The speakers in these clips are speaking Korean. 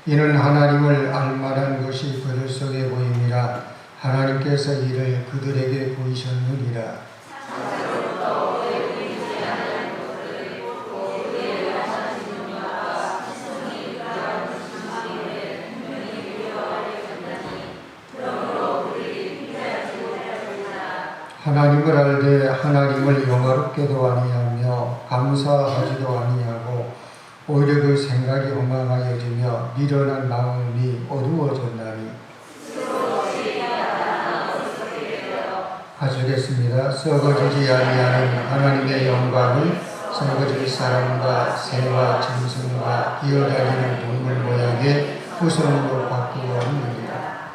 이는 하나님을 알만한 것이 그들 속에 보임이라. 하나님께서 이를 그들에게 보이셨느니라. 하나님을 알되 하나님을 영화롭게도 아니하며 감사하지도 아니하고 오히려 그 생각이 엉망하여지며 미련한 마음이 어두워졌나니. 가주겠습니다. 썩어지지 아니하는 하나님의 영광을 썩어질 사람과 새와 짐승과 기어다니는 동물 모양의 후손으로 바꾸어 합니다.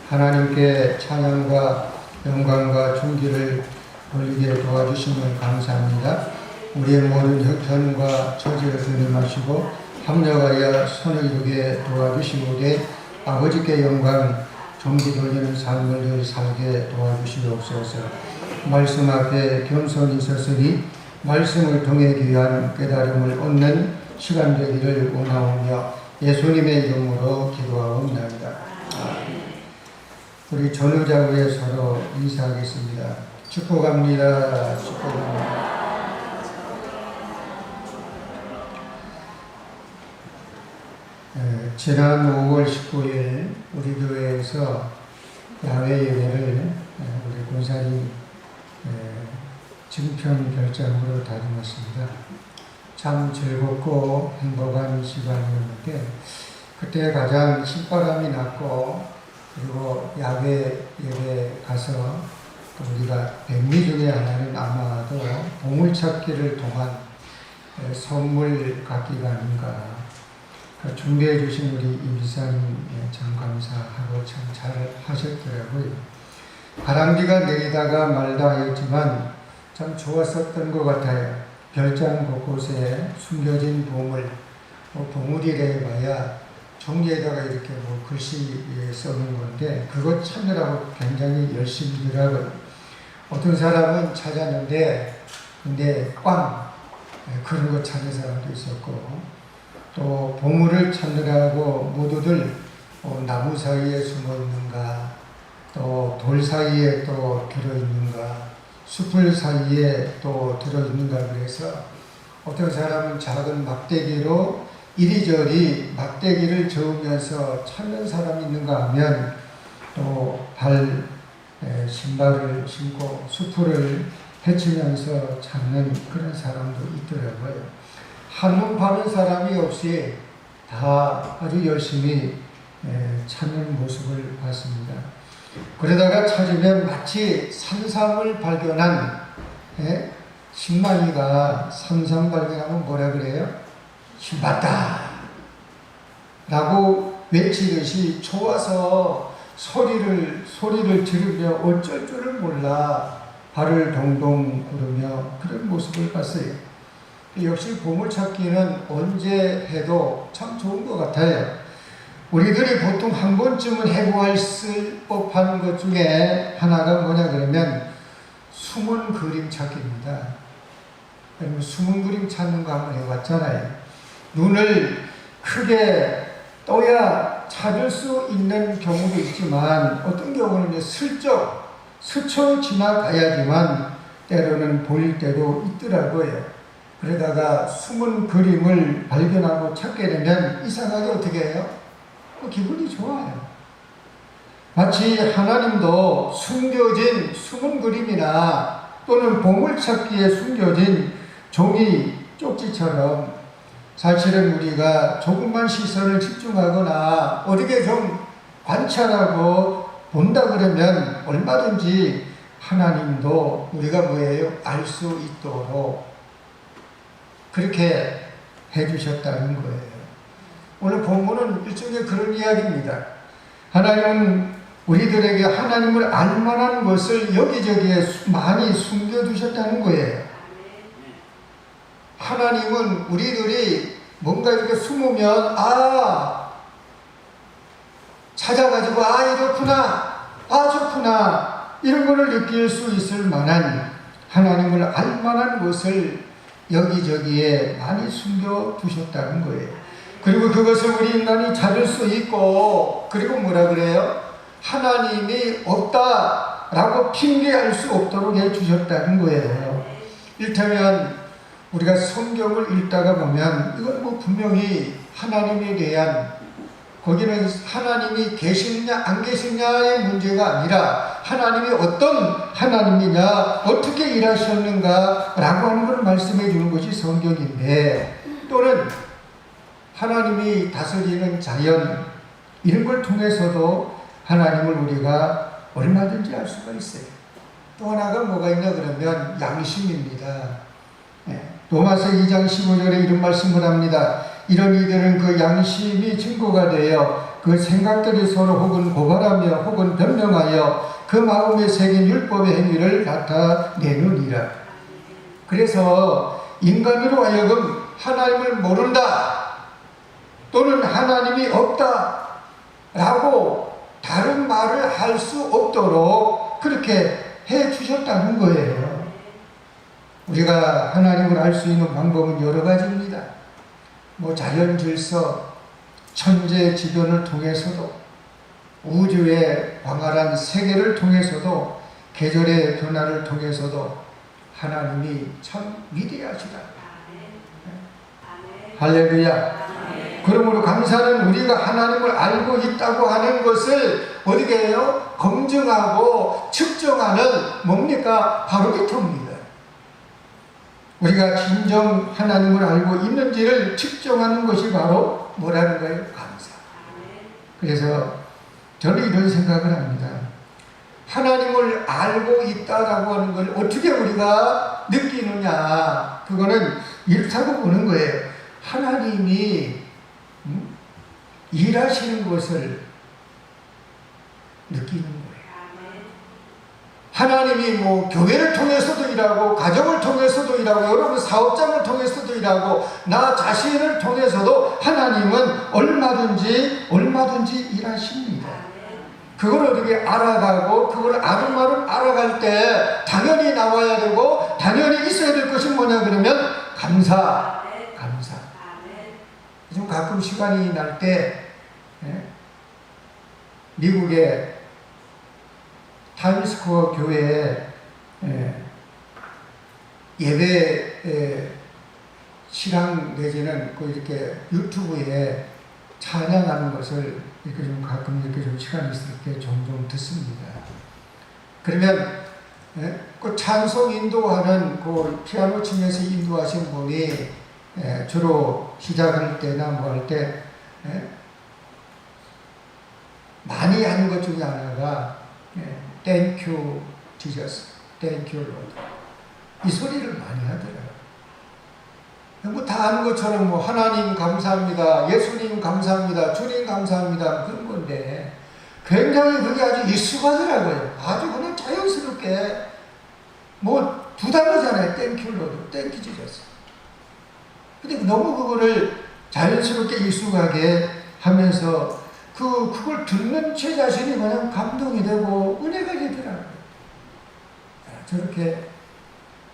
하나님께 찬양과 영광과 존귀를 돌리게 도와주시면 감사합니다. 우리의 모든 형편과 처지를 들림하시고 합력하여 손을 이루게 도와주시오되 아버지께 영광, 존귀 돌리는 삶을 늘 살게 도와주시옵소서. 말씀 앞에 겸손히 섰으니 말씀을 통해 귀한 깨달음을 얻는 시간 되기를 원하오며 예수님의 이름으로 기도하옵나이다. 우리 전후자 후에 서로 인사하겠습니다. 축복합니다. 축복합니다. 지난 5월 19일 우리 교회에서 야외 예배를 우리 권사님 증편 결정으로 다녀왔습니다. 참 즐겁고 행복한 시간이었는데 그때 가장 신바람이 났고 그리고 야외 예배 가서 우리가 백미 중에 하나는 아마도 보물찾기를 통한 선물 갖기가 아닌가. 준비해 주신 우리 임지사님 참 감사하고 참 잘 하셨더라고요. 바람비가 내리다가 말다 하였지만 참 좋았었던 것 같아요. 별장 곳곳에 숨겨진 보물, 보물이래 봐야 종이에다가 이렇게 글씨 써놓은 건데 그것 찾느라고 굉장히 열심히더라고요. 어떤 사람은 찾았는데 근데 꽝 그런 거 찾는 사람도 있었고 또 보물을 찾느라고 모두들 나무 사이에 숨어 있는가 또 돌 사이에 또 들어있는가 숲을 사이에 또 들어있는가 그래서 어떤 사람은 작은 막대기로 이리저리 막대기를 저으면서 찾는 사람이 있는가 하면 또 신발을 신고 숲을 헤치면서 찾는 그런 사람도 있더라고요. 한눈 파는 사람이 없이 다 아주 열심히 찾는 모습을 봤습니다. 그러다가 찾으면 마치 산삼을 발견한 신만이가 산삼 발견하면 뭐라 그래요? 신봤다 라고 외치듯이 좋아서 소리를 지르며 어쩔 줄을 몰라 발을 동동 구르며 그런 모습을 봤어요. 역시 보물찾기는 언제 해도 참 좋은 것 같아요. 우리들이 보통 한 번쯤은 해보았을 법한 것 중에 하나가 뭐냐 그러면 숨은 그림 찾기입니다. 숨은 그림 찾는 거 한번 해봤잖아요. 눈을 크게 떠야 찾을 수 있는 경우도 있지만 어떤 경우는 슬쩍 스쳐 지나가야지만 때로는 보일 때도 있더라고요. 그러다가 숨은 그림을 발견하고 찾게 되면 이상하게 어떻게 해요? 기분이 좋아요. 마치 하나님도 숨겨진 숨은 그림이나 또는 보물찾기에 숨겨진 종이 쪽지처럼 사실은 우리가 조금만 시선을 집중하거나 어디게 좀 관찰하고 본다 그러면 얼마든지 하나님도 우리가 뭐예요? 알 수 있도록 그렇게 해주셨다는 거예요. 오늘 본문은 일종의 그런 이야기입니다. 하나님은 우리들에게 하나님을 알 만한 것을 여기저기에 많이 숨겨두셨다는 거예요. 하나님은 우리들이 뭔가 이렇게 숨으면 찾아가지고 이렇구나 좋구나 이런 것을 느낄 수 있을 만한 하나님을 알 만한 것을 여기저기에 많이 숨겨두셨다는 거예요. 그리고 그것을 우리 인간이 찾을 수 있고, 그리고 뭐라 그래요? 하나님이 없다라고 핑계할 수 없도록 해주셨다는 거예요. 이를테면 우리가 성경을 읽다가 보면 이건 뭐 분명히 하나님에 대한, 거기는 하나님이 계시느냐 안 계시느냐의 문제가 아니라 하나님이 어떤 하나님이냐, 어떻게 일하셨는가 라고 하는 걸 말씀해 주는 것이 성경인데, 또는 하나님이 다스리는 자연, 이런 걸 통해서도 하나님을 우리가 얼마든지 알 수가 있어요. 또 하나가 뭐가 있냐 그러면 양심입니다. 로마서 2장 15절에 이런 말씀을 합니다. 이런 이들은 그 양심이 증거가 되어 그 생각들이 서로 혹은 고발하며 혹은 변명하여 그 마음에 새긴 율법의 행위를 나타내느니라. 그래서 인간으로 하여금 하나님을 모른다 또는 하나님이 없다 라고 다른 말을 할 수 없도록 그렇게 해 주셨다는 거예요. 우리가 하나님을 알 수 있는 방법은 여러 가지입니다. 뭐 자연 질서, 천재 지변을 통해서도, 우주의 광활한 세계를 통해서도, 계절의 변화를 통해서도 하나님이 참 위대하시다. 할렐루야. 그러므로 감사는 우리가 하나님을 알고 있다고 하는 것을 어떻게 해요? 검증하고 측정하는 뭡니까? 바로미터입니다. 우리가 진정 하나님을 알고 있는지를 측정하는 것이 바로 뭐라는 거예요? 감사. 그래서 저는 이런 생각을 합니다. 하나님을 알고 있다라고 하는 걸 어떻게 우리가 느끼느냐, 그거는 이렇다고 보는 거예요. 하나님이 일하시는 것을 느끼는 거예요. 하나님이 뭐 교회를 통해서도 일하고, 가정을 통해서도 일하고, 여러분 사업장을 통해서도 일하고, 나 자신을 통해서도 하나님은 얼마든지 일하십니다. 그걸 어떻게 알아가고, 그걸 아름아름 알아갈 때 당연히 나와야 되고 당연히 있어야 될 것이 뭐냐 그러면 감사. 좀 가끔 시간이 날 때 미국의 타임스퀘어 교회에 예배 시간 내지는 그 이렇게 유튜브에 찬양하는 것을 이렇게 좀 가끔 이렇게 좀 시간이 있을 때 종종 듣습니다. 그러면 그 찬송 인도하는 그 피아노 치면서 인도하신 분이 주로 시작할 때나 뭐 할 때 많이 하는 것 중에 하나가 Thank you, Jesus. Thank you, Lord. 이 소리를 많이 하더라고요. 뭐 다 아는 것처럼 뭐 하나님 감사합니다, 예수님 감사합니다, 주님 감사합니다, 그런 건데 굉장히 그게 아주 익숙하더라고요. 아주 그냥 자연스럽게 뭐 두 단어잖아요. Thank you, Lord. Thank you, Jesus. 근데 너무 그거를 자연스럽게 익숙하게 하면서 그걸 듣는 제 자신이 그냥 감동이 되고 은혜가 되더라고요. 저렇게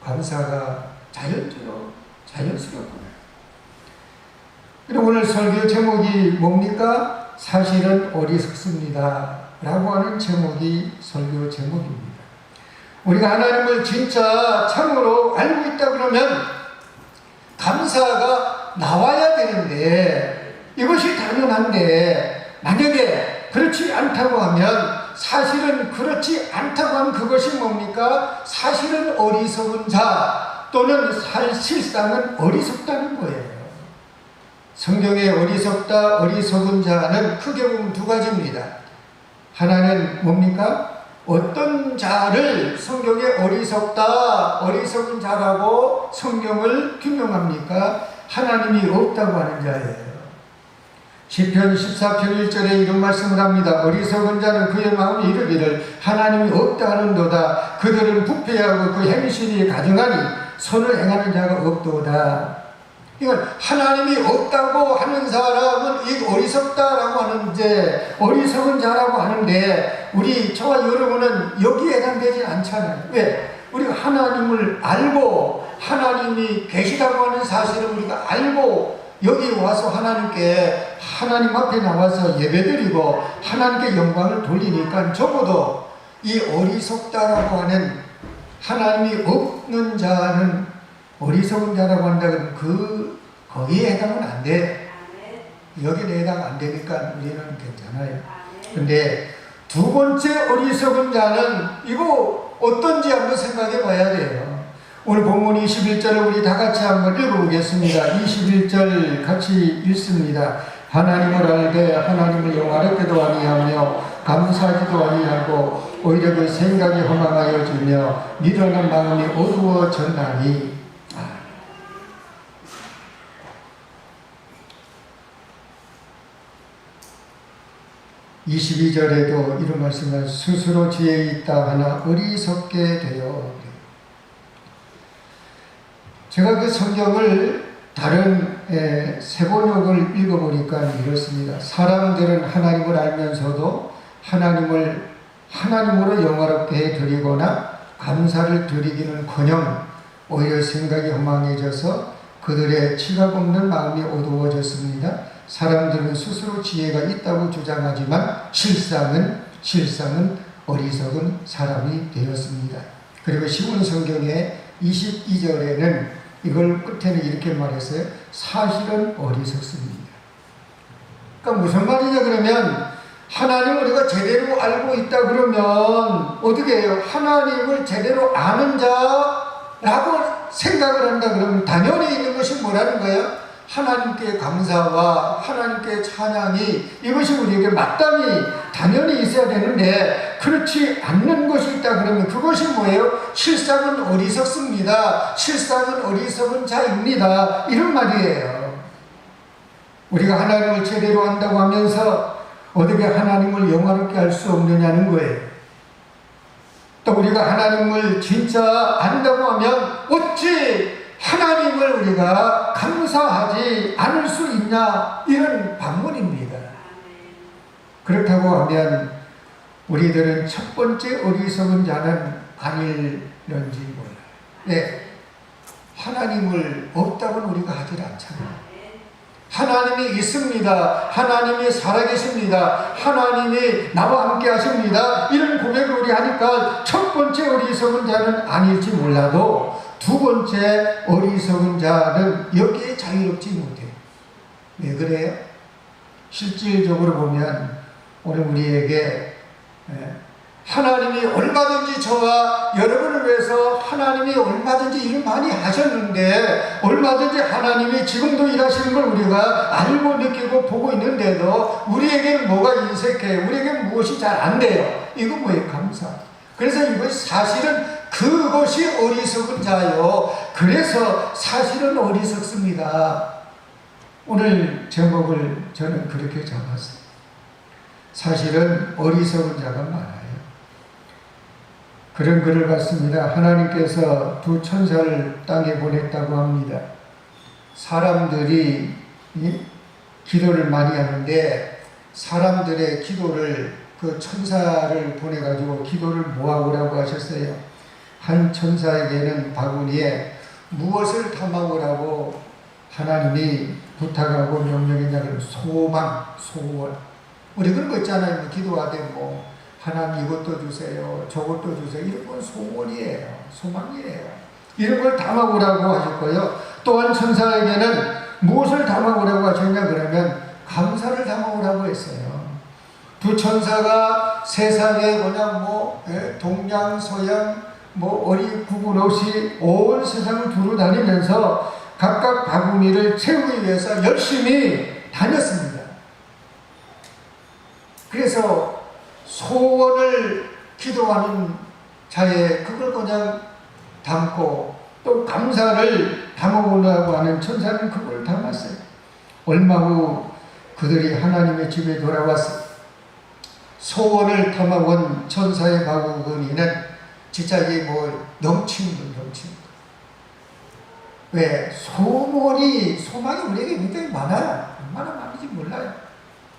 감사가 자연스럽구나. 그리고 오늘 설교 제목이 뭡니까? 사실은 어리석습니다 라고 하는 제목이 설교 제목입니다. 우리가 하나님을 진짜 참으로 알고 있다 그러면 감사가 나와야 되는데, 이것이 당연한데 만약에 그렇지 않다고 하면, 사실은 그렇지 않다고 하면 그것이 뭡니까? 사실은 어리석은 자 또는 사실상은 어리석다는 거예요. 성경에 어리석다, 어리석은 자는 크게 보면 두 가지입니다. 하나는 뭡니까? 어떤 자를 성경에 어리석다, 어리석은 자라고 성경을 규명합니까? 하나님이 없다고 하는 자예요. 시편 14편 1절에 이런 말씀을 합니다. 어리석은 자는 그의 마음에 이르기를 하나님이 없다 하는도다. 그들은 부패하고 그 행실이 가증하니 선을 행하는 자가 없도다. 이건 하나님이 없다고 하는 사람은 이 어리석다라고 하는데, 어리석은 자라고 하는데, 우리 저와 여러분은 여기에 해당되지 않잖아요. 왜? 우리가 하나님을 알고 하나님이 계시다고 하는 사실을 우리가 알고 여기 와서 하나님 앞에 나와서 예배드리고 하나님께 영광을 돌리니까 적어도 이 어리석다라고 하는 하나님이 없는 자는 어리석은 자라고 한다면 거기에 해당은 안 돼. 여기에 해당 안 되니까 우리는 괜찮아요. 근데 두 번째 어리석은 자는 이거 어떤지 한번 생각해 봐야 돼요. 오늘 본문 21절을 우리 다 같이 한번 읽어보겠습니다. 21절 같이 읽습니다. 하나님을 알되 하나님을 영화롭게도 아니하며 감사하지도 아니하고 오히려 그 생각이 허망하여지며 미련한 마음이 어두워졌나니. 22절에도 이런 말씀을 스스로 지혜 있다 하나 어리석게 되어. 제가 그 성경을 다른 세번역을 읽어보니까 이렇습니다. 사람들은 하나님을 알면서도 하나님으로 영화롭게 해드리거나 감사를 드리기는커녕 오히려 생각이 허망해져서 그들의 지각 없는 마음이 어두워졌습니다. 사람들은 스스로 지혜가 있다고 주장하지만 실상은 어리석은 사람이 되었습니다. 그리고 시온 성경의 22절에는 이걸 끝에는 이렇게 말했어요. 사실은 어리석습니다. 그러니까 무슨 말이냐 그러면 하나님을 우리가 제대로 알고 있다 그러면 어떻게 해요? 하나님을 제대로 아는 자라고 생각을 한다 그러면 당연히 있는 것이 뭐라는 거예요? 하나님께 감사와 하나님께 찬양이 이것이 우리에게 마땅히 당연히 있어야 되는데 그렇지 않는 것이 있다 그러면 그것이 뭐예요? 실상은 어리석습니다. 실상은 어리석은 자입니다. 이런 말이에요. 우리가 하나님을 제대로 안다고 하면서 어떻게 하나님을 영화롭게 할 수 없느냐는 거예요. 또 우리가 하나님을 진짜 안다고 하면 어찌 하나님을 우리가 감사하지 않을 수 있냐 이런 반문입니다. 그렇다고 하면 우리들은 첫 번째 어리석은 자는 아닐런지 몰라요. 네, 하나님을 없다고는 우리가 하질 않잖아요. 하나님이 있습니다. 하나님이 살아계십니다. 하나님이 나와 함께 하십니다. 이런 고백을 우리 하니까 첫 번째 어리석은 자는 아닐지 몰라도 두 번째 어리석은 자는 여기에 자유롭지 못해요. 왜 그래요? 실질적으로 보면 오늘 우리에게 하나님이 얼마든지 저와 여러분을 위해서 하나님이 얼마든지 일을 많이 하셨는데 얼마든지 하나님이 지금도 일하시는 걸 우리가 알고 느끼고 보고 있는데도 우리에게는 뭐가 인색해요? 우리에게는 무엇이 잘 안 돼요? 이건 뭐예요? 감사. 그래서 이것이 사실은 그것이 어리석은 자요. 그래서 사실은 어리석습니다. 오늘 제목을 저는 그렇게 잡았어요. 사실은 어리석은 자가 많아요. 그런 글을 봤습니다. 하나님께서 두 천사를 땅에 보냈다고 합니다. 사람들이 기도를 많이 하는데 사람들의 기도를 그 천사를 보내가지고 기도를 모아오라고 하셨어요. 한 천사에게는 바구니에 무엇을 담아오라고 하나님이 부탁하고 명령했냐 그러면 소망, 소원. 우리 그런 거 있잖아요. 기도하되 하나님 이것도 주세요. 저것도 주세요. 이런 건 소원이에요. 소망이에요. 이런 걸 담아오라고 하셨고요. 또한 천사에게는 무엇을 담아오라고 하셨냐 그러면 감사를 담아오라고 했어요. 두 천사가 세상에 동양, 서양, 어리 구분 없이 온 세상을 두루 다니면서 각각 바구니를 채우기 위해서 열심히 다녔습니다. 그래서 소원을 기도하는 자에 그걸 그냥 담고 또 감사를 담아오라고 하는 천사는 그걸 담았어요. 얼마 후 그들이 하나님의 집에 돌아왔어요. 소원을 담아온 천사의 바구니는 진짜 이게 넘치는 거. 왜? 소망이 우리에게 굉장히 많아요. 얼마나 많은지 몰라요.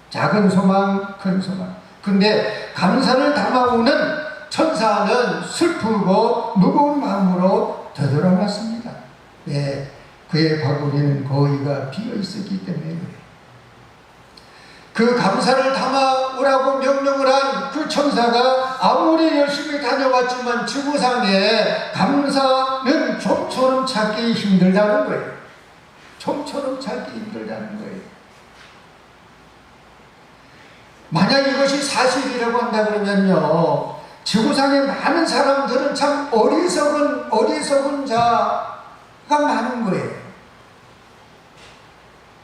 작은 소망, 큰 소망. 근데 감사를 담아오는 천사는 슬프고 무거운 마음으로 되돌아왔습니다. 왜? 그의 바구니는 거의가 비어 있었기 때문에 그래요. 그 감사를 담아오라고 명령을 한 그 천사가 아무리 열심히 다녀왔지만 지구상에 감사는 좀처럼 찾기 힘들다는 거예요. 좀처럼 찾기 힘들다는 거예요. 만약 이것이 사실이라고 한다 그러면요, 지구상에 많은 사람들은 참 어리석은 자가 많은 거예요.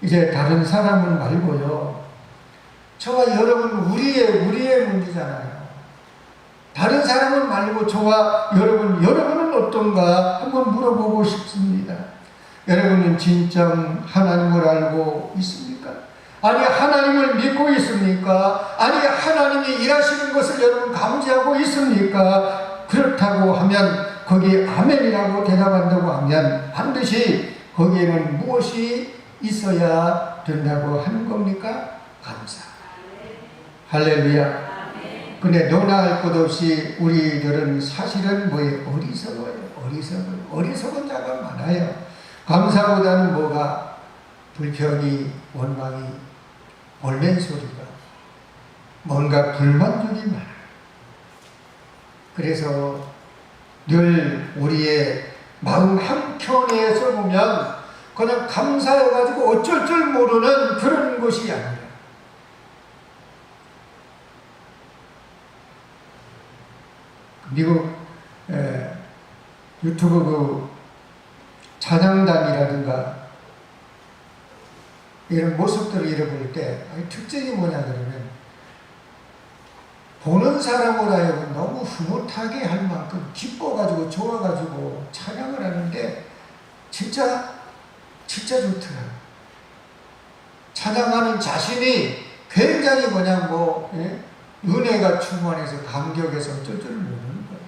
이제 다른 사람은 말고요, 저와 여러분 우리의 문제잖아요. 다른 사람은 말고 저와 여러분은 어떤가 한번 물어보고 싶습니다. 여러분은 진짜 하나님을 알고 있습니까? 아니 하나님을 믿고 있습니까? 아니 하나님이 일하시는 것을 여러분 감지하고 있습니까? 그렇다고 하면 거기에 아멘이라고 대답한다고 하면 반드시 거기에는 무엇이 있어야 된다고 하는 겁니까? 감사. 할렐루야. 근데 너나 할 것 없이 우리들은 사실은 뭐예요? 어리석은 자가 많아요. 감사보다는 뭐가? 불평이, 원망이, 얼맨 소리가, 뭔가 불만족이 많아요. 그래서 늘 우리의 마음 한켠에서 보면 그냥 감사해가지고 어쩔 줄 모르는 그런 것이 아니라, 미국 유튜브 그 찬양단이라든가 이런 모습들을 잃어볼 때 특징이 뭐냐 그러면 보는 사람으로 하여금 너무 흐뭇하게 할 만큼 기뻐가지고 좋아가지고 찬양을 하는데 진짜 좋더라고요. 찬양하는 자신이 굉장히 그냥 은혜가 충만해서 감격해서 어쩔 줄 모르는 거예요.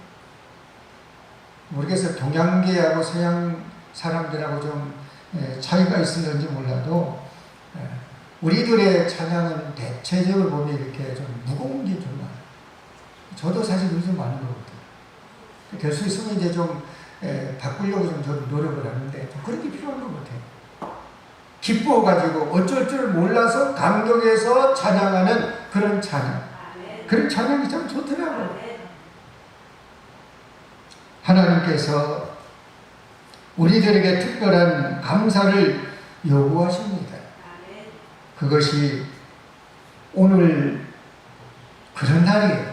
모르겠어요. 동양계하고 서양 사람들하고 좀 차이가 있을는지 몰라도 우리들의 찬양은 대체적으로 보면 이렇게 좀 무거운 게 좀 많아요. 저도 사실 요즘 많은 것 같아요. 될 수 있으면 이제 좀 바꾸려고 좀 저도 노력을 하는데 좀 그런 게 필요한 것 같아요. 기뻐가지고 어쩔 줄 몰라서 감격해서 찬양하는 그런 찬양. 그런 찬양이 참 좋더라고요. 하나님께서 우리들에게 특별한 감사를 요구하십니다. 그것이 오늘 그런 날이에요.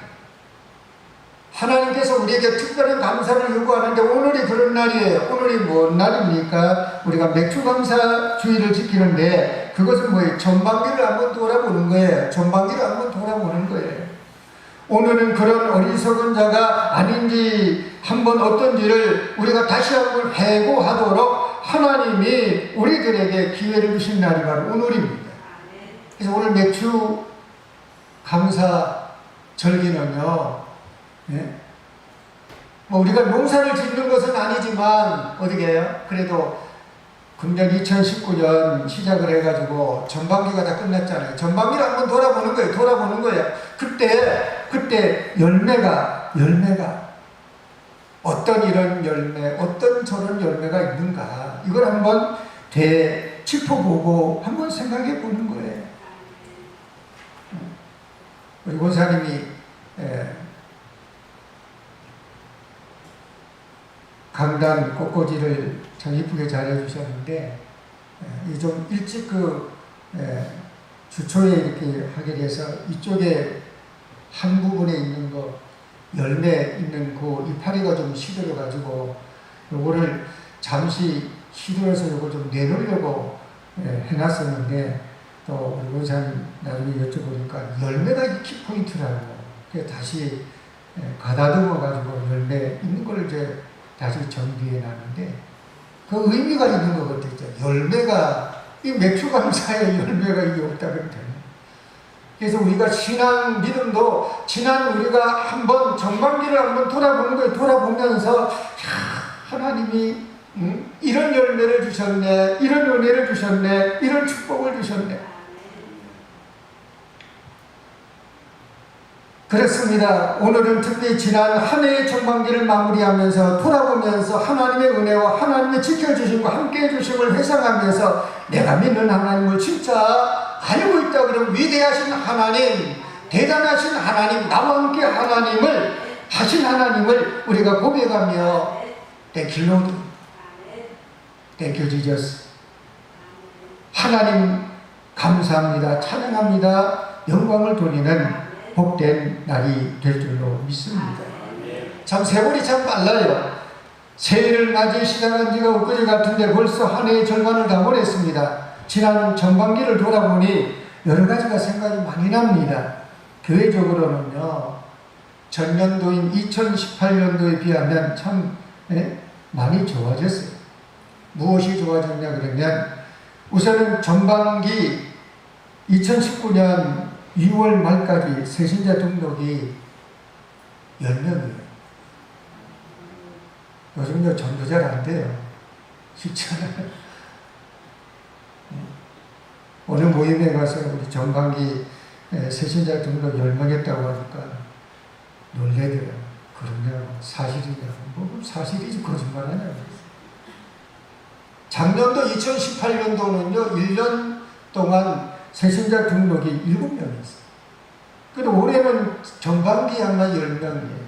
하나님께서 우리에게 특별한 감사를 요구하는데 오늘이 그런 날이에요. 오늘이 뭔 날입니까? 우리가 맥주감사 주의를 지키는데 그것은 뭐예요? 전반기를 한번 돌아보는 거예요. 전반기를 한번 돌아보는 거예요. 오늘은 그런 어리석은 자가 아닌지 한번 어떤지를 우리가 다시 한번 회고하도록 하나님이 우리들에게 기회를 주신 날이 바로 오늘입니다. 그래서 오늘 맥주 감사 절기는요, 뭐 우리가 농사를 짓는 것은 아니지만 어떻게 해요? 그래도 금년 2019년 시작을 해가지고 전반기가 다 끝났잖아요. 전반기를 한번 돌아보는 거예요. 그때 열매가 어떤 이런 열매, 어떤 저런 열매가 있는가, 이걸 한번 짚어보고 한번 생각해 보는 거예요. 우리 권사님이 강단 꽃꽂이를 참 이쁘게 잘 해주셨는데, 좀 일찍 주초에 이렇게 하게 돼서 이쪽에 한 부분에 있는 거, 열매 있는 그 이파리가 좀 시들어가지고 요거를 잠시 시들어서 요걸 좀 내놓으려고 해놨었는데, 또 우리 원사님 나중에 여쭤보니까 열매가 이 키포인트라고, 그래서 다시 가다듬어가지고 열매 있는 걸 이제 다시 정비해 놨는데, 그 의미가 있는 것 같아요. 열매가, 이 맥주감사에 열매가 이게 없다 그랬잖아요. 그래서 우리가 신앙 믿음도 지난 우리가 한번 전반기를 한번 돌아보는 거예요. 돌아보면서 하나님이 이런 열매를 주셨네, 이런 은혜를 주셨네, 이런 축복을 주셨네. 그렇습니다. 오늘은 특히 지난 한 해의 전반기를 마무리하면서 돌아보면서 하나님의 은혜와 하나님의 지켜주심과 함께해 주심을 회상하면서 내가 믿는 하나님을 진짜 알고 있다 그러면 위대하신 하나님, 대단하신 하나님, 나와 함께 하신 하나님을 우리가 고백하며 Thank you Lord, Thank you Jesus. 하나님 감사합니다. 찬양합니다. 영광을 돌리는 복된 날이 될 줄로 믿습니다. 참 세월이 참 빨라요. 새해를 맞이 시작한 지가 엊그제 같은데 벌써 한 해의 절반을 다 보냈습니다. 지난 전반기를 돌아보니 여러 가지가 생각이 많이 납니다. 교회적으로는요, 전년도인 2018년도에 비하면 참 많이 좋아졌어요. 무엇이 좋아졌냐 그러면 우선은 전반기 2019년 6월 말까지 새신자 등록이 10명이에요. 요즘요 전도 잘 안 돼요. 쉽지 않아요. 어느 모임에 가서 우리 전반기 새신자 등록 10명 했다고 하니까 놀래더라고요. 그러냐 사실이냐. 뭐 사실이지 거짓말하냐. 작년도 2018년도는요 1년 동안 새신자 등록이 7명이었어요. 그리고 올해는 전반기야만 10명이에요.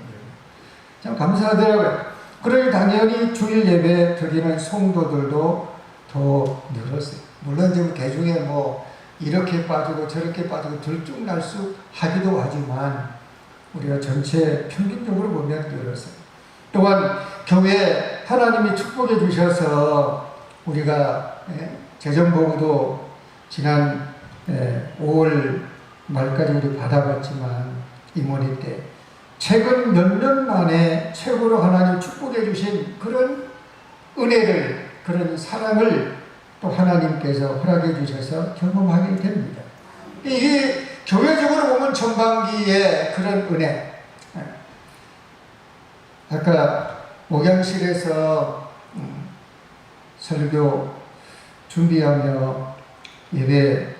참 감사하더라고요. 그러니 당연히 주일 예배 드리는 성도들도 더 늘었어요. 물론 지금 개중에 뭐 이렇게 빠지고 저렇게 빠지고 들쭉날쭉 하기도 하지만 우리가 전체 평균적으로 보면 늘었어요. 또한 교회 하나님이 축복해 주셔서 우리가 재정보고도 지난 5월 말까지 우리 받아봤지만 이모니 때 최근 몇 년 만에 최고로 하나님 축복해 주신 그런 은혜를, 그런 사랑을 또 하나님께서 허락해 주셔서 경험하게 됩니다. 이게 교회적으로 보면 전반기에 그런 은혜. 아까 목양실에서 설교 준비하며 예배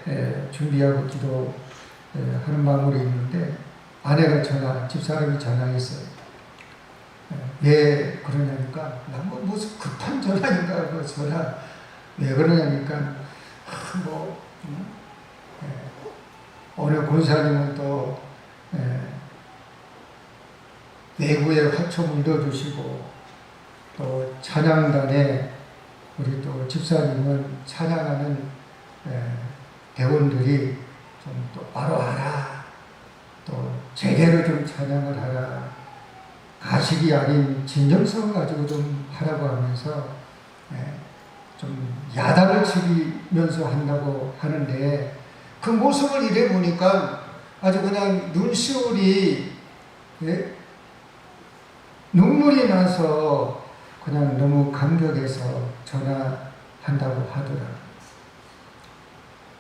준비하고 기도 하는 마음으로 있는데 아내가 집사람이 전화했어요. 왜 그러냐니까 뭐 무슨 급한 전화인가 그 전화 왜 그러냐니까 어느 권사님은 또 외부에 화초 묻어주시고 또 찬양단에 우리 또 집사님은 찬양하는 대원들이 좀 똑바로 하라, 또 제대로 좀 찬양을 하라, 가식이 아닌 진정성을 가지고 좀 하라고 하면서 좀 야단을 치면서 한다고 하는데 그 모습을 이래 보니까 아주 그냥 눈시울이 눈물이 나서 그냥 너무 감격해서 전화한다고 하더라고요.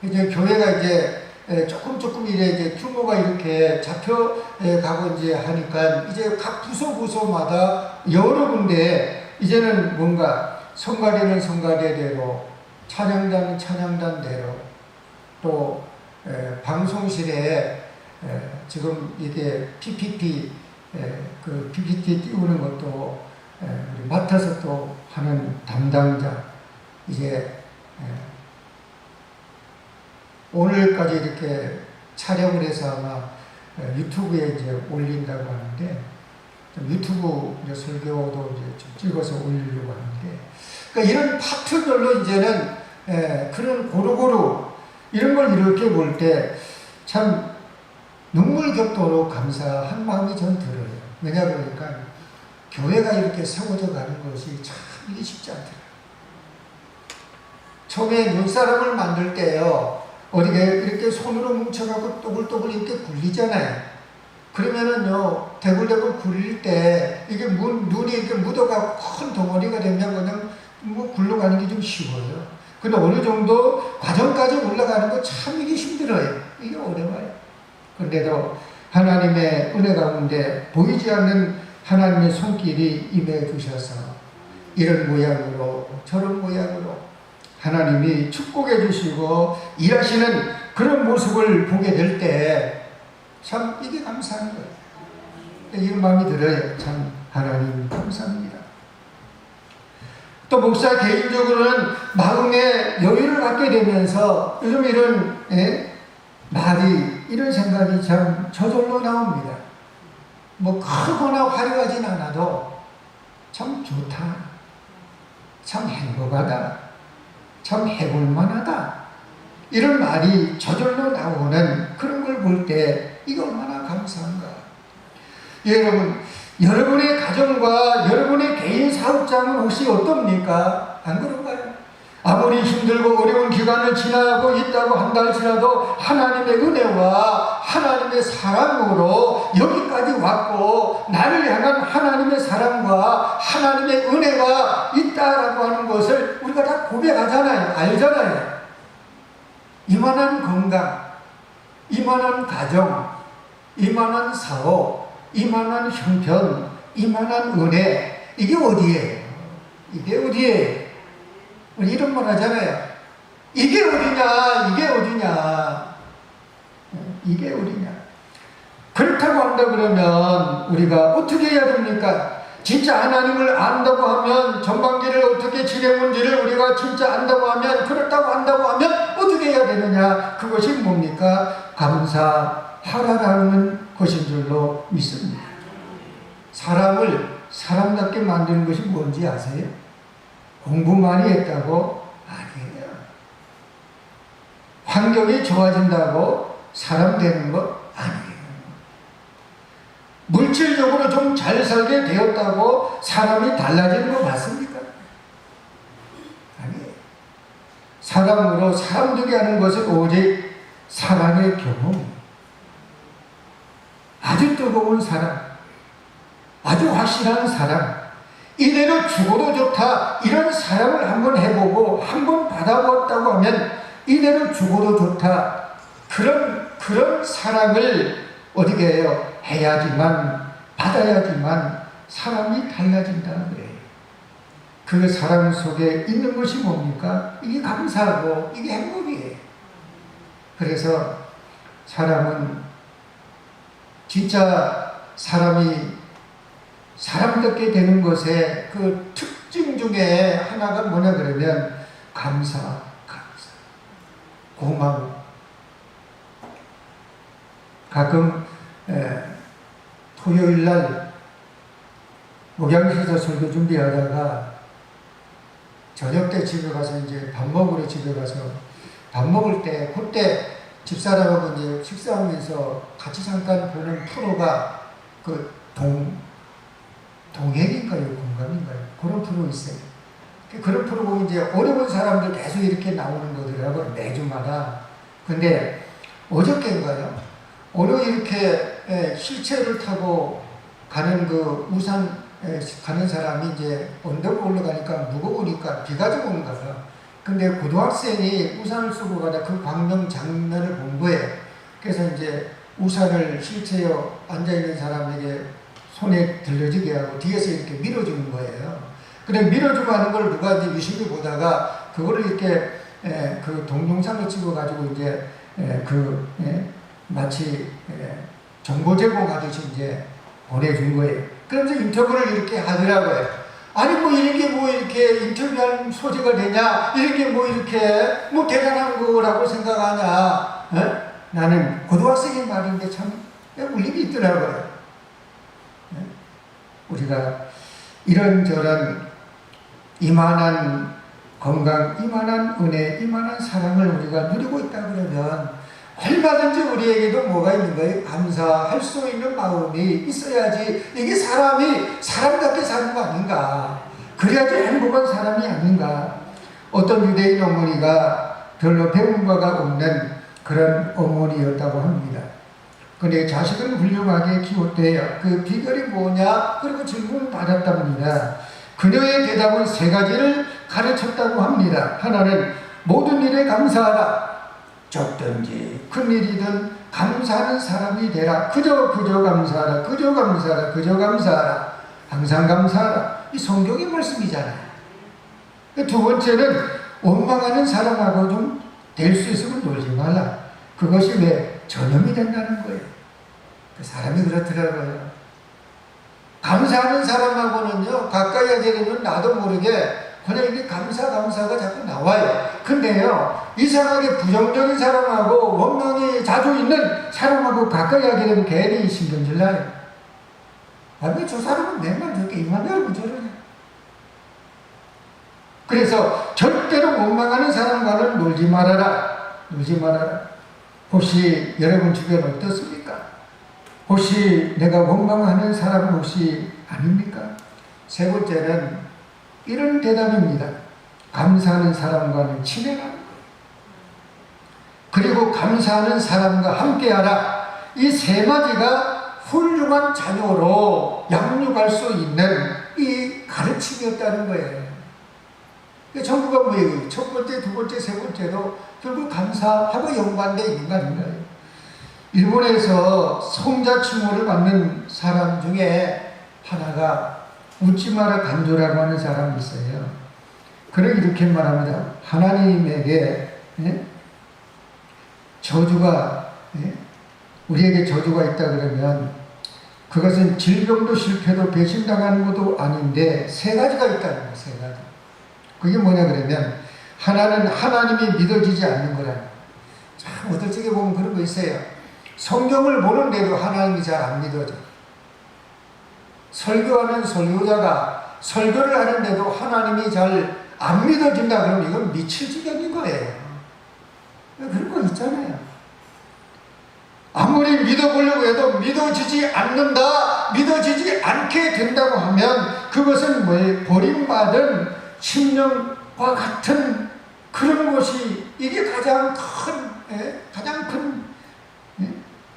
이제 교회가 이제 조금 이제 규모가 이렇게 잡혀가고 이제 하니까 이제 각 부서마다 여러 군데 이제는 뭔가 성가대는 성가대대로, 찬양단은 찬양단대로, 또 방송실에 지금 이게 PPT 그 PPT 띄우는 것도 우리 맡아서 또 하는 담당자 이제 오늘까지 이렇게 촬영을 해서 아마 유튜브에 이제 올린다고 하는데 유튜브 이제 설교도 이제 좀 찍어서 올리려고 하는데 그러니까 이런 파트별로 이제는 그런 고루고루 이런 걸 이렇게 볼 때 참 눈물 겹도록 감사한 마음이 전 들어요. 왜냐 그러니까 교회가 이렇게 세워져 가는 것이 참 이게 쉽지 않더라고요. 처음에 눈사람을 만들 때요, 어디게 이렇게 손으로 뭉쳐갖고 또글또글 이렇게 굴리잖아요. 그러면은요, 대굴대굴 굴릴 때 이게 눈이 이렇게 묻어가고 큰 덩어리가 되면 그냥 뭐 굴러가는 게 좀 쉬워요. 근데 어느 정도 과정까지 올라가는 거 참 이게 힘들어요. 이게 어려워요. 그런데도 하나님의 은혜 가운데 보이지 않는 하나님의 손길이 임해 주셔서 이런 모양으로 저런 모양으로 하나님이 축복해 주시고 일하시는 그런 모습을 보게 될 때 참 이게 감사한 거예요. 이런 마음이 들어요. 참 하나님 감사합니다. 또 목사 개인적으로는 마음에 여유를 갖게 되면서 요즘 이런 말이 이런 생각이 참 저절로 나옵니다. 뭐 크거나 화려하진 않아도 참 좋다, 참 행복하다, 참 해볼만하다, 이런 말이 저절로 나오는 그런 걸 볼 때 이게 얼마나 감사한가. 여러분, 여러분의 가정과 여러분의 개인 사업장은 혹시 어떻습니까? 안 그런가요? 아무리 힘들고 어려운 기간을 지나고 있다고 한다 할지라도 하나님의 은혜와 하나님의 사랑으로 여기까지 왔고 나를 향한 하나님의 사랑과 하나님의 은혜가 있다라고 하는 것을 우리가 다 고백하잖아요. 알잖아요. 이만한 건강, 이만한 가정, 이만한 사업, 이만한 형편, 이만한 은혜, 이게 어디예요? 이게 어디예요? 우리 이런 말 하잖아요. 이게 어디냐, 이게 어디냐, 이게 어디냐. 그렇다고 한다 그러면 우리가 어떻게 해야 됩니까? 진짜 하나님을 안다고 하면, 전반기를 어떻게 지내는지를 우리가 진짜 안다고 하면, 그렇다고 한다고 하면 어떻게 해야 되느냐? 그것이 뭡니까? 감사하라는 것인 줄로 믿습니다. 사람을 사람답게 만드는 것이 뭔지 아세요? 공부 많이 했다고? 아니에요. 환경이 좋아진다고 사람 되는 것? 아니에요. 물질적으로 좀 잘 살게 되었다고 사람이 달라지는 거 맞습니까? 아니에요. 사람으로 사람 되게 하는 것은 오직 사랑의 경험. 아주 뜨거운 사랑, 아주 확실한 사랑, 이대로 죽어도 좋다, 이런 사랑을 한번 해보고 한번 받아보았다고 하면 이대로 죽어도 좋다, 그런 사랑을 어떻게 해요? 해야지만, 받아야지만 사람이 달라진다는 거예요. 그 사랑 속에 있는 것이 뭡니까? 이게 감사하고 이게 행복이에요. 그래서 사람은 진짜 사람이 사람답게 되는 것의 그 특징 중에 하나가 뭐냐 그러면 감사, 고마움. 가끔 토요일날 목양실에서 설교 준비하다가 저녁 때 집에 가서 이제 밥 먹으러 집에 가서 밥 먹을 때 그때 집사람하고 이제 식사하면서 같이 잠깐 보는 프로가 그 동행인가요? 공감인가요? 그런 프로 있어요. 그런 프로 보면 이제 어려운 사람들 계속 이렇게 나오는 거더라고요. 매주마다. 근데 어저께인가요? 오늘 이렇게 실체를 타고 가는 그 우산 가는 사람이 이제 언덕 올라가니까 무거우니까 비가 좀 오는 거예요. 근데 고등학생이 우산을 쓰고 가다 그 광명 장면을 본 거예요. 그래서 이제 우산을 실체에 앉아있는 사람에게 손에 들려지게 하고 뒤에서 이렇게 밀어주는 거예요. 근데 밀어주고 하는 걸 누가 이제 유심히 보다가 그거를 이렇게 그 동영상을 찍어가지고 이제 마치 정보 제공하듯이 이제 보내준 거예요. 그러면서 인터뷰를 이렇게 하더라고요. 아니 뭐 이렇게 뭐 이렇게 인터뷰할 소재가 되냐, 이렇게 뭐 이렇게 뭐 대단한 거라고 생각하냐. 나는 고등학생의 말인데 참 울림이 있더라고요. 우리가 이런저런 이만한 건강, 이만한 은혜, 이만한 사랑을 우리가 누리고 있다 그러면 얼마든지 우리에게도 뭐가 있는 거예요? 감사할 수 있는 마음이 있어야지 이게 사람이 사람답게 사는 거 아닌가. 그래야지 행복한 사람이 아닌가. 어떤 유대인 어머니가 별로 배운 바가 없는 그런 어머니였다고 합니다. 근데 자식을 훌륭하게 키웠대요. 그 비결이 뭐냐? 그리고 질문을 받았답니다. 그녀의 대답은 세 가지를 가르쳤다고 합니다. 하나는 모든 일에 감사하라. 적든지 큰일이든 감사하는 사람이 되라. 그저 감사하라. 그저 감사하라. 그저 감사하라. 항상 감사하라. 이 성경의 말씀이잖아요. 두 번째는 원망하는 사람하고 좀 될 수 있으면 놀지 말라. 그것이 왜 전염이 된다는 거예요. 그 사람이 그렇더라고요. 감사하는 사람하고는요, 가까이 하게 되면 나도 모르게 그냥 이게 감사가 자꾸 나와요. 근데요, 이상하게 부정적인 사람하고 원망이 자주 있는 사람하고 가까이 하게 되면 괜히 신경질 나요. 아, 왜 저 사람은 맨날 저렇게 입만 열고 저러냐. 그래서 절대로 원망하는 사람과는 놀지 말아라. 놀지 말아라. 혹시 여러분 주변 어떻습니까? 혹시 내가 원망하는 사람은 혹시 아닙니까? 세 번째는 이런 대답입니다. 감사하는 사람과는 친해라. 그리고 감사하는 사람과 함께하라. 이 세 마디가 훌륭한 자녀로 양육할 수 있는 이 가르침이었다는 거예요. 전부가 뭐예요? 첫 번째, 두 번째, 세 번째도 결국 감사하고 연관되어 있는 거 아닌가요? 일본에서 성자 칭호를 받는 사람 중에 하나가 우찌마라 간조라고 하는 사람이 있어요. 그는 이렇게 말합니다. 하나님에게 저주가 우리에게 저주가 있다 그러면 그것은 질병도 실패도 배신당하는 것도 아닌데 세 가지가 있다는 거예요. 세 가지. 그게 뭐냐 그러면 하나는 하나님이 믿어지지 않는 거라는 거예요. 참 어떨 적에 보면 그런 거 있어요. 성경을 보는데도 하나님이 잘 안 믿어져. 설교하는 설교자가 설교를 하는데도 하나님이 잘 안 믿어진다 그러면 이건 미칠 지경인 거예요. 그런 거 있잖아요. 아무리 믿어보려고 해도 믿어지지 않는다, 믿어지지 않게 된다고 하면 그것은 뭐예요? 버림받은 심령과 같은 그런 것이 이게 가장 큰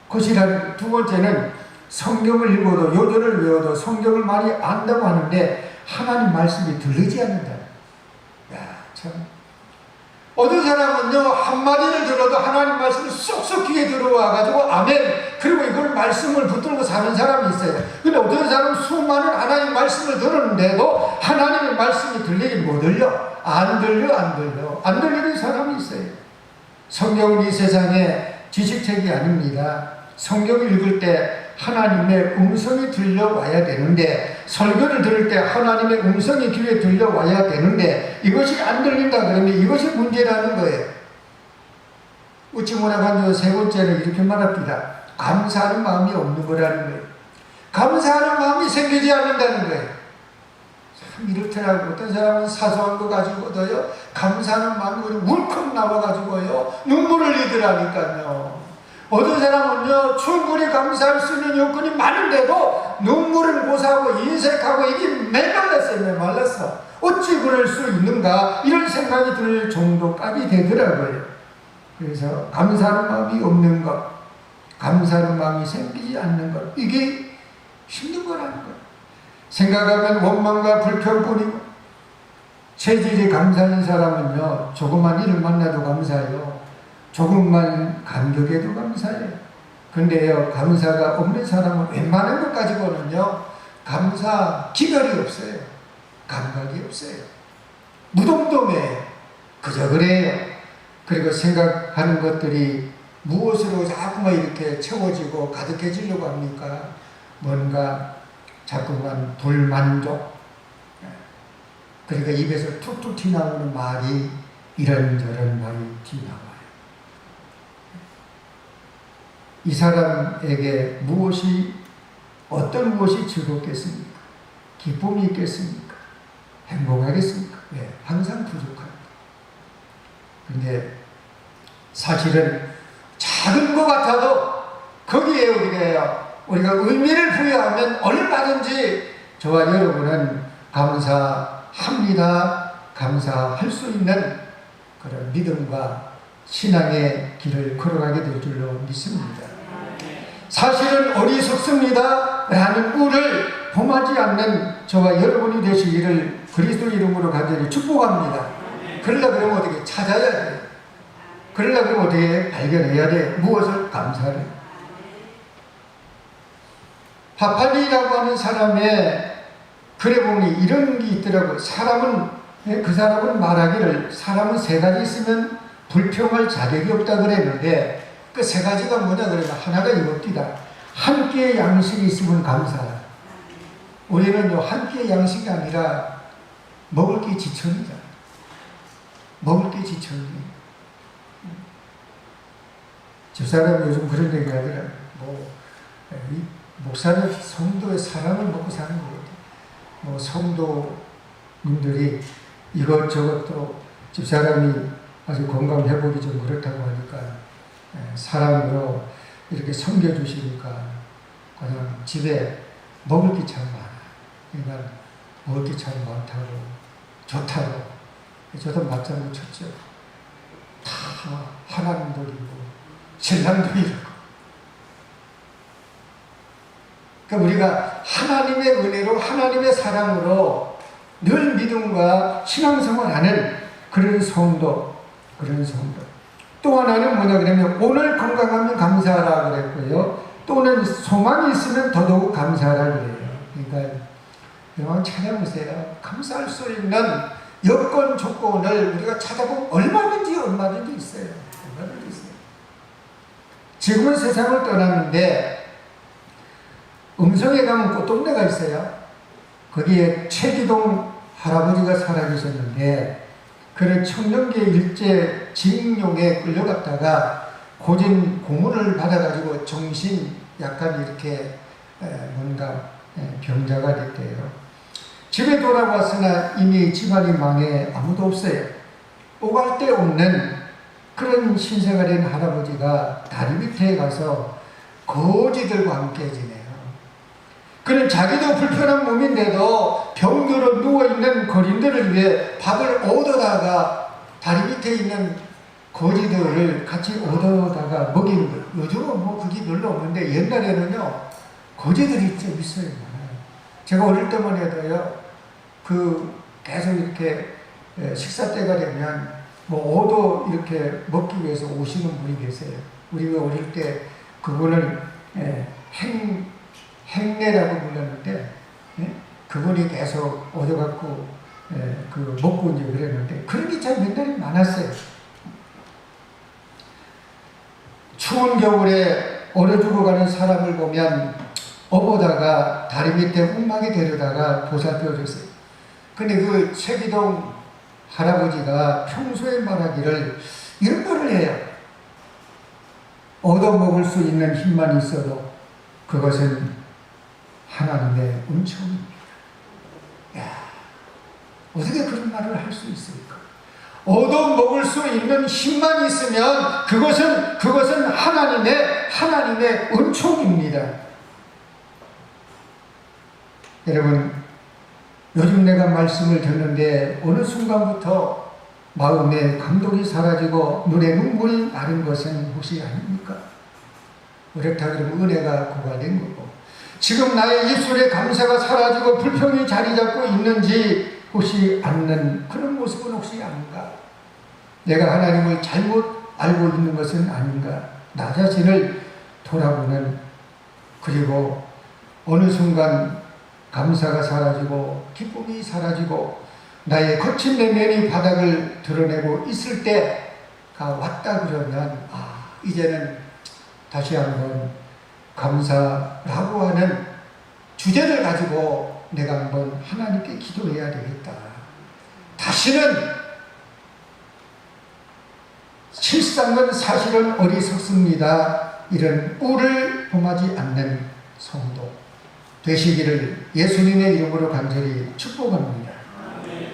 것이라는. 두 번째는 성경을 읽어도 요절을 외워도 성경을 많이 안다고 하는데 하나님 말씀이 들리지 않는다. 야, 참. 어떤 사람은요, 한마디를 들어도 하나님 말씀이 쏙쏙 귀에 들어와가지고 아멘, 그리고 이걸 말씀을 붙들고 사는 사람이 있어요. 근데 어떤 사람은 수많은 하나님 말씀을 들었는데도 하나님의 말씀이 들리긴 못 들려. 안 들리는 사람이 있어요. 성경은 이 세상에 지식책이 아닙니다. 성경을 읽을 때 하나님의 음성이 들려와야 되는데, 설교를 들을 때 하나님의 음성이 귀에 들려와야 되는데 이것이 안 들린다 그러면 이것이 문제라는 거예요. 우찌마라 간조 세 번째는 이렇게 말합니다. 감사하는 마음이 없는 거라는 거예요. 감사하는 마음이 생기지 않는다는 거예요. 참 이렇더라고. 어떤 사람은 사소한 거 가지고도요, 감사하는 마음이 울컥 나와가지고요 눈물을 흘리더라니까요. 어떤 사람은요, 충분히 감사할 수 있는 여건이 많은데도 눈물을 고사하고 인색하고 이게 메말랐어. 어찌 그럴 수 있는가 이런 생각이 들 정도까지 되더라고요. 그래서 감사하는 마음이 없는 것, 감사하는 마음이 생기지 않는 것, 이게 힘든 거라는 거예요. 생각하면 원망과 불평뿐이고, 체질이 감사하는 사람은요, 조그만 일을 만나도 감사해요. 조금만 감격에도 감사해요. 근데요, 감사가 없는 사람은 웬만한 것 가지고는요, 감사 기별이 없어요. 감각이 없어요. 무덤덤해요. 그저 그래요. 그리고 생각하는 것들이 무엇으로 자꾸만 이렇게 채워지고 가득해지려고 합니까? 뭔가 자꾸만 불만족. 그러니까 입에서 툭툭 튀나오는 말이 이런저런 말이 튀나와요. 이 사람에게 어떤 무엇이 즐겁겠습니까? 기쁨이 있겠습니까? 행복하겠습니까? 네, 항상 부족합니다. 근데 사실은 작은 것 같아도 거기에 우리가 의미를 부여하면 얼마든지 저와 여러분은 감사합니다. 감사할 수 있는 그런 믿음과 신앙의 길을 걸어가게 될 줄로 믿습니다. 사실은 어리석습니다 라는 꿀을 범하지 않는 저와 여러분이 되시기를 그리스도 이름으로 간절히 축복합니다. 그러려고 그러면 어떻게 찾아야 돼요? 그러려고 그러면 어떻게 발견해야 돼? 무엇을 감사를? 파팔리라고 하는 사람의 글에 보니 이런 게 있더라고요. 그 사람은 말하기를 사람은 세 가지 있으면 불평할 자격이 없다 그랬는데 그 세 가지가 뭐냐 그러면 하나가 이겁니다. 한 끼의 양식이 있으면 감사하다. 우리는요, 한 끼의 양식이 아니라 먹을 게 지천이잖아. 먹을 게 지천이. 집사람이 요즘 그런 얘기 하더라고요. 이 목사는 성도의 사랑을 먹고 사는 거거든요. 성도님들이 이것저것도 집사람이 아주 건강 회복이 좀 그렇다고 하니까 사랑으로 이렇게 섬겨주시니까 그냥 집에 먹을 게 참 많아. 그러니까 먹을 게 참 많다고 좋다고 저도 맞장구 쳤죠. 다 하나님도 이고 신랑도 이고. 그러니까 우리가 하나님의 은혜로 하나님의 사랑으로 늘 믿음과 신앙생활하는 그런 성도. 또 하나는 뭐냐 그러면 오늘 건강하면 감사하라 그랬고요. 또는 소망이 있으면 더더욱 감사하라 그래요. 그러니까 여러분 찾아보세요. 감사할 수 있는 여건 조건을 우리가 찾아보면 얼마든지 있어요. 얼마든지 있어요. 지금은 세상을 떠났는데 음성에 가면 꽃동네가 있어요. 거기에 최기동 할아버지가 살아계셨는데 그는 청년기 일제 징용에 끌려갔다가 고진 고문을 받아가지고 정신 약간 이렇게 뭔가 병자가 됐대요. 집에 돌아왔으나 이미 집안이 망해 아무도 없어요. 오갈 데 없는 그런 신세가 된 할아버지가 다리 밑에 가서 거지들과 함께 지내요. 그는 자기도 불편한 몸인데도 병들어 누워있는 거린들을 위해 밥을 얻어다가 다리 밑에 있는 거지들을 같이 얻어다가 먹이는 거예요. 요즘은 그게 별로 없는데 옛날에는요 거지들이 좀 있어요. 제가 어릴 때만 해도요 계속 이렇게 식사 때가 되면 얻어 이렇게 먹기 위해서 오시는 분이 계세요. 우리가 어릴 때 그분을 행내라고 불렀는데 그분이 계속 얻어갖고 먹고 이제 그랬는데 그런 게 참 옛날에 많았어요. 추운 겨울에 얼어 죽어가는 사람을 보면 업어다가 다리 밑에 웅막에 데려다가 보살펴줬어요. 근데 그 최기동 할아버지가 평소에 말하기를 이런 말을 해요. 얻어먹을 수 있는 힘만 있어도 그것은 하나님의 은총입니다. 야, 어떻게 그런 말을 할 수 있을까? 얻어먹을 수 있는 힘만 있으면 그것은 하나님의 은총입니다. 여러분, 요즘 내가 말씀을 듣는데 어느 순간부터 마음에 감동이 사라지고 눈에 눈물이 나는 것은 혹시 아닙니까? 그렇다 그러면 은혜가 고갈된 거고, 지금 나의 입술에 감사가 사라지고 불평이 자리 잡고 있는지 혹시 않는 그런 모습은 혹시 아닌가? 내가 하나님을 잘못 알고 있는 것은 아닌가? 나 자신을 돌아보는, 그리고 어느 순간 감사가 사라지고 기쁨이 사라지고 나의 거친 내면이 바닥을 드러내고 있을 때가 왔다 그러면 이제는 다시 한번 감사라고 하는 주제를 가지고 내가 한번 하나님께 기도해야 되겠다. 다시는 실상은 사실은 어리석습니다. 이런 꿀을 범하지 않는 성도 되시기를 예수님의 이름으로 간절히 축복합니다.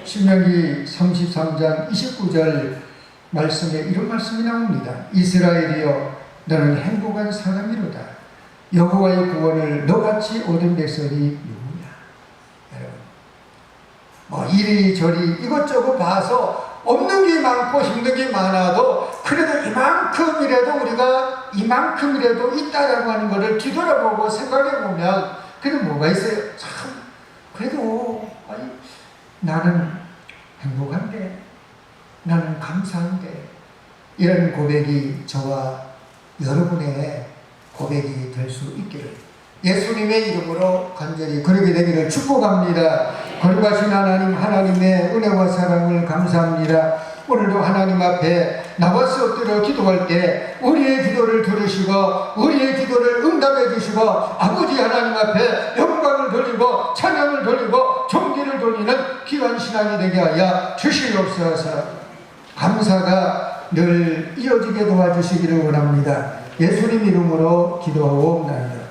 신명기 33장 29절 말씀에 이런 말씀이 나옵니다. 이스라엘이여 너는 행복한 사람이로다. 여호와의 구원을 너같이 얻은 백성이 누구냐. 여러분, 이리저리 이것저것 봐서 없는 게 많고 힘든 게 많아도 그래도 이만큼이라도 있다라고 하는 것을 뒤돌아보고 생각해보면 그래도 뭐가 있어요? 참 그래도 나는 행복한데, 나는 감사한데, 이런 고백이 저와 여러분의 고백이 될 수 있기를 예수님의 이름으로 간절히 그러게 되기를 축복합니다. 거룩하신 하나님, 하나님의 은혜와 사랑을 감사합니다. 오늘도 하나님 앞에 나와서 엎드려 기도할 때 우리의 기도를 들으시고 우리의 기도를 응답해 주시고 아버지 하나님 앞에 영광을 돌리고 찬양을 돌리고 존귀를 돌리는 귀한 신앙이 되게 하여 주시옵소서. 감사가 늘 이어지게 도와주시기를 원합니다. 예수님 이름으로 기도하옵나이다.